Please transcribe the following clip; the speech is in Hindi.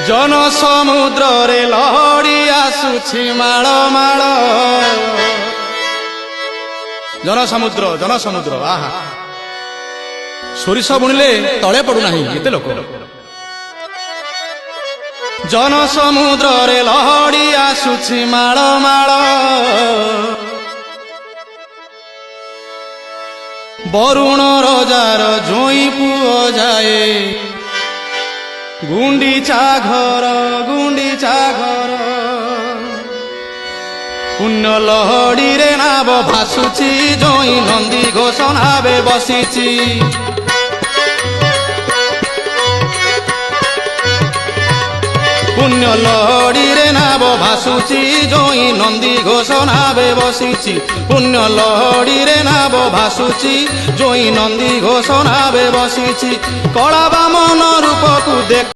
जन समुद्र रे लहड़ी आसुछि माळ माळ जन समुद्र आहा सोरिष बुणिले तले पड़ुना एते लोक जन समुद्र रे लहड़ी आसुछि माळ माळ बरुण रजार जोई पुओ जाए गुंडीचा घर पुण्य लहड़ी रे नाव भासुची जोई नंदी घोष नावे बसीची पुण्य लहड़ी रे नाव भासुची जोई नंदी घोष नावे बसीची पुण्य लहड़ी रे नाव भासुची जोई नंदी घोष नावे बसीची कला बामन रूप को देख